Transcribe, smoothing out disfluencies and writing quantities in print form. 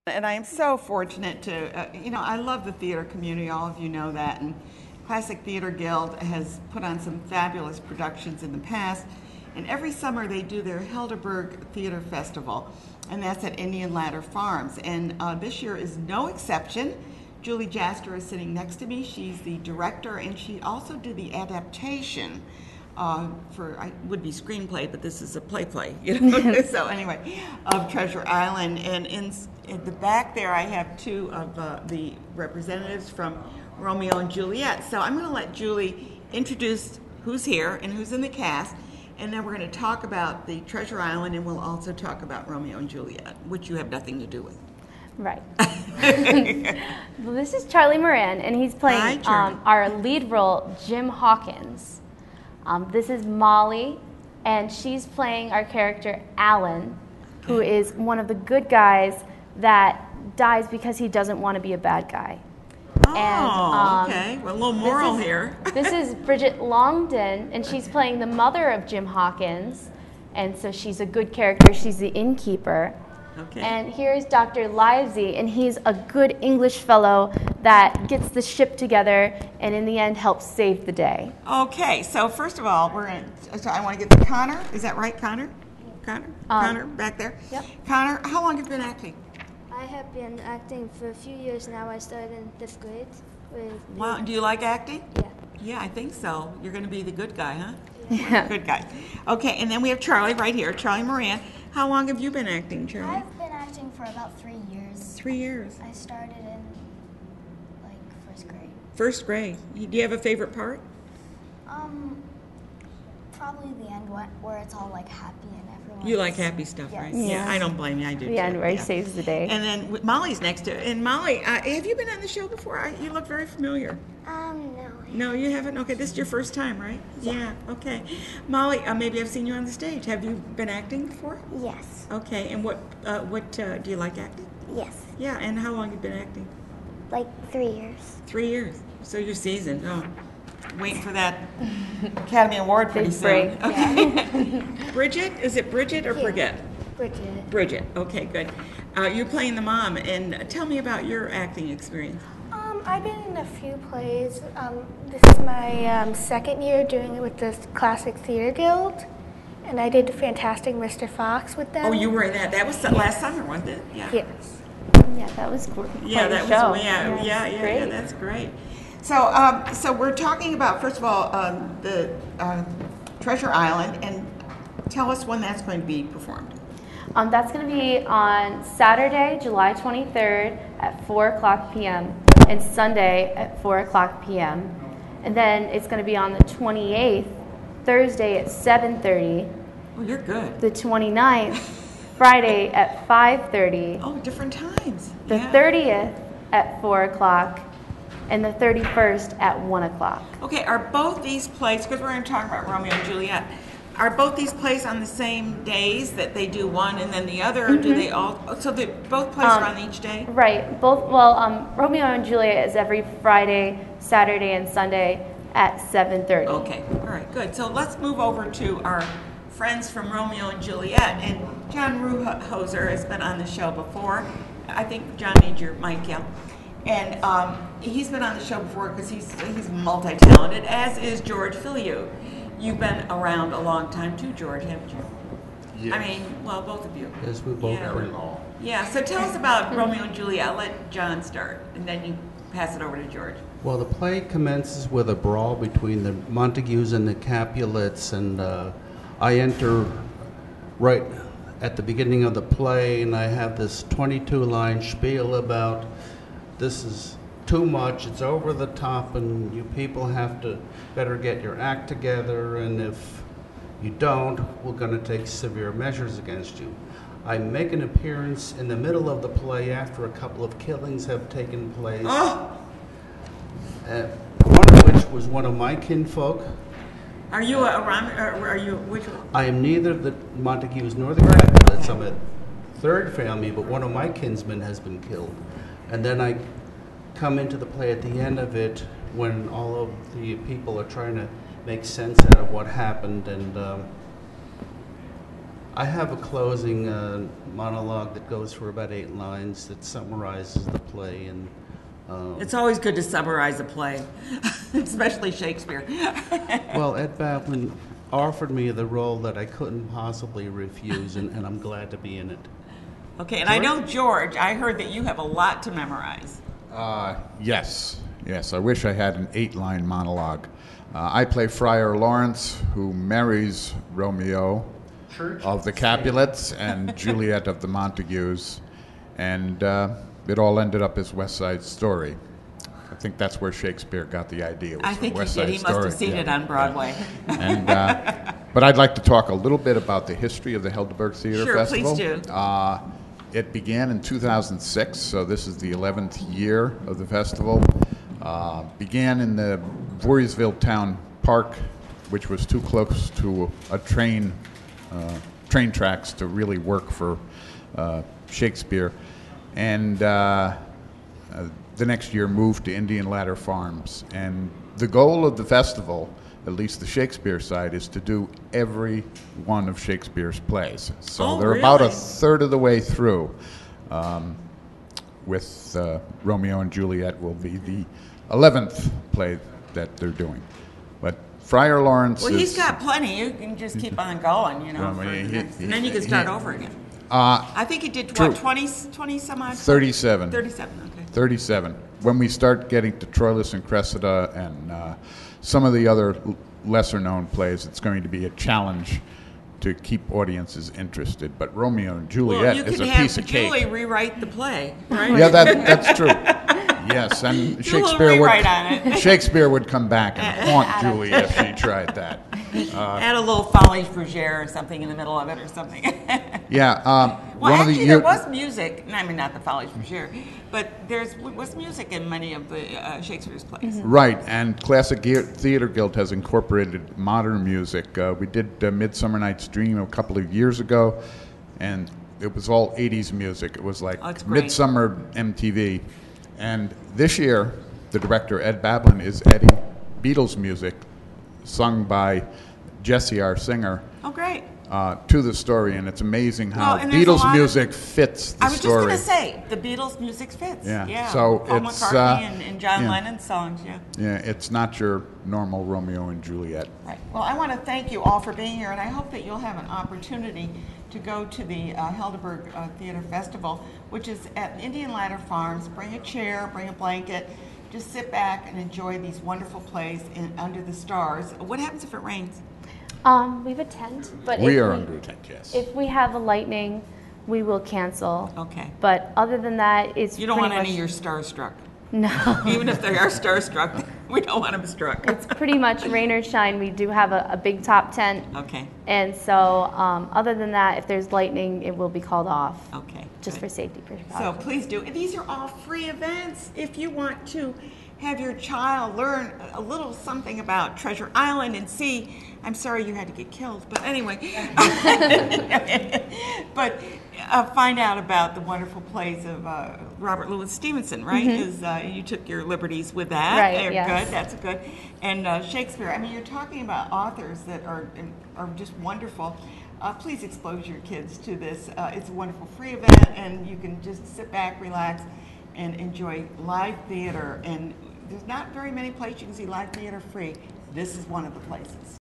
And I am so fortunate to, I love the theater community, all of you know that, and Classic Theater Guild has put on some fabulous productions in the past, and every summer they do their Helderberg Theater Festival, and that's at Indian Ladder Farms, and this year is no exception. Julie Jaster is sitting next to me. She's the director, and she also did the adaptation would be screenplay, but this is a play, so anyway, of Treasure Island. And in the back there, I have two of the representatives from Romeo and Juliet. So I'm going to let Julie introduce who's here and who's in the cast, and then we're going to talk about the Treasure Island, and we'll also talk about Romeo and Juliet, which you have nothing to do with. Right. Well, this is Charlie Moran, and he's playing our lead role, Jim Hawkins. This is Molly, and she's playing our character, Alan, who is one of the good guys that dies because he doesn't want to be a bad guy. Oh, and, okay. Well, a little moral here. This is Bridget Longden, and she's playing the mother of Jim Hawkins, and so she's a good character. She's the innkeeper. Okay. And here's Dr. Livesey, and he's a good English fellow that gets the ship together and in the end helps save the day. Okay, so first of all, I want to get to Connor. Is that right, Connor? Connor, back there? Yep. Connor, how long have you been acting? I have been acting for a few years now. I started in 5th grade. Wow, do you like acting? Yeah. Yeah, I think so. You're going to be the good guy, huh? Yeah. Good guy. Okay, and then we have Charlie right here, Charlie Moran. How long have you been acting, Charlie? I've been acting for about 3 years. 3 years. I started in, 1st grade. 1st grade. Do you have a favorite part? Probably the end where it's all, happy and everyone. You like happy stuff, yes. right? Yeah. Yeah, I don't blame you. I do, The too. end where he Yeah. saves the day. And then Molly's next to it. And Molly, have you been on the show before? You look very familiar. No. No, you haven't? Okay, this is your first time, right? Yeah, okay. Molly, maybe I've seen you on the stage. Have you been acting before? Yes. Okay, and what do you like acting? Yes. Yeah, and how long have you been acting? 3 years. 3 years. So you're seasoned. Oh, waiting for that Academy Award pretty Big soon. break. Okay. Bridget? Is it Bridget or Yeah. Bridget? Bridget. Bridget. Okay, good. You're playing the mom, and tell me about your acting experience. I've been in a few plays. This is my second year doing it with the Classic Theater Guild, and I did Fantastic Mr. Fox with them. Oh, you were in that. That was last summer, wasn't it? Yeah. Yes. Yeah, that was cool. Yeah, that show. was yeah. Great. That's great. So we're talking about, first of all, the Treasure Island, and tell us when that's going to be performed. That's going to be on Saturday, July 23rd at 4 o'clock p.m. and Sunday at 4 o'clock p.m. And then it's going to be on the 28th, Thursday at 7:30. Oh, you're good. The 29th, Friday at 5:30. Oh, different times. The 30th at 4 o'clock. And the 31st at 1 o'clock. Okay, are both these plays, because we're going to talk about Romeo and Juliet, are both these plays on the same days that they do one and then the other, or do they all, so both plays are on each day? Right, Romeo and Juliet is every Friday, Saturday, and Sunday at 7:30. Okay, all right, good. So let's move over to our friends from Romeo and Juliet, and John Reheuser has been on the show before. I think John needs your mic, yeah. And he's been on the show before because he's multi-talented, as is George Fileau. You've been around a long time too, George, haven't you? Yes. I mean, well, both of you. Yes, we both Yeah. very long. Yeah, so tell us about Romeo and Juliet. I'll let John start, and then you pass it over to George. Well, the play commences with a brawl between the Montagues and the Capulets, and I enter right at the beginning of the play, and I have this 22-line spiel about this is too much, it's over the top, and you people have to better get your act together, and if you don't, we're going to take severe measures against you. I make an appearance in the middle of the play after a couple of killings have taken place. Oh! One of which was one of my kinfolk. Are you a Romeo, or are you, which one? I am neither the Montagues nor the Capulets. I'm a third family, but one of my kinsmen has been killed. And then I come into the play at the end of it when all of the people are trying to make sense out of what happened, and I have a closing monologue that goes for about 8 lines that summarizes the play, and It's always good to summarize a play, especially Shakespeare. well, Ed Bablin offered me the role that I couldn't possibly refuse, and I'm glad to be in it. Okay, and I know, George, I heard that you have a lot to memorize. Yes. I wish I had an 8-line monologue. I play Friar Lawrence, who marries Romeo of the Capulets and Juliet of the Montagues, and it all ended up as West Side Story. I think that's where Shakespeare got the idea. Was I think West he did. Side He must have Story. seen it on Broadway. And, but I'd like to talk a little bit about the history of the Helderberg Theater Sure, Festival. please do. It began in 2006, so this is the 11th year of the festival. Began in the Voorheesville Town Park, which was too close to a train tracks to really work for Shakespeare. And the next year moved to Indian Ladder Farms. And the goal of the festival, at least the Shakespeare side, is to do every one of Shakespeare's plays. So they're about a really? third of the way through. With Romeo and Juliet will be the 11th play that they're doing. But Friar Lawrence Well, he's got plenty. You can just keep on going, you know, Well, and then you can start over again. Uh, I think he did, true. what, 20 some odd? 37. 37, okay. 37. When we start getting to Troilus and Cressida and some of the other lesser-known plays, it's going to be a challenge to keep audiences interested. But Romeo and Juliet Well, you is can a piece have of cake. Julie rewrite the play, right? Yeah, that's true. Yes, and Do a little Shakespeare rewrite on it. Shakespeare would come back and haunt Julie if she tried that. Add a little Folies Bergère or something in the middle of it or something. Yeah. Well, one of actually, the there was music. I mean, not the Folies Bergère, but was music in many of the Shakespeare's plays. Right, and Classic Theater Guild has incorporated modern music. We did Midsummer Night's Dream a couple of years ago, and it was all 80s music. It was like That's great. Midsummer MTV. And this year, the director, Ed Bablin, is adding Beatles music, sung by Jessie, our singer, Oh, great. to the story, and it's amazing how Well, and there's a lot Beatles of- music fits the I was story. just going to say, the Beatles music fits. Yeah, so Paul it's, McCartney and John yeah. Lennon's songs, yeah. Yeah, it's not your normal Romeo and Juliet. Right. Well, I want to thank you all for being here, and I hope that you'll have an opportunity to go to the Helderberg Theater Festival, which is at Indian Ladder Farms. Bring a chair, bring a blanket, just sit back and enjoy these wonderful plays under the stars. What happens if it rains? We have a tent, but We if are under tent, yes. if we have a lightning, we will cancel. Okay. But other than that, it's You don't pretty want any much, of your starstruck. No. Even if they are starstruck, we don't want them struck. It's pretty much rain or shine. We do have a big top tent. Okay. And so other than that, if there's lightning, it will be called off. Okay. Just good. for safety precautions. So please do. And these are all free events. If you want to have your child learn a little something about Treasure Island and see, I'm sorry you had to get killed, but anyway, but find out about the wonderful plays of Robert Louis Stevenson, right? Because you took your liberties with that. Right, yes. Good, that's good. And Shakespeare, I mean, you're talking about authors that are just wonderful. Please expose your kids to this. It's a wonderful free event, and you can just sit back, relax, and enjoy live theater. And there's not very many places you can see live theater free. This is one of the places.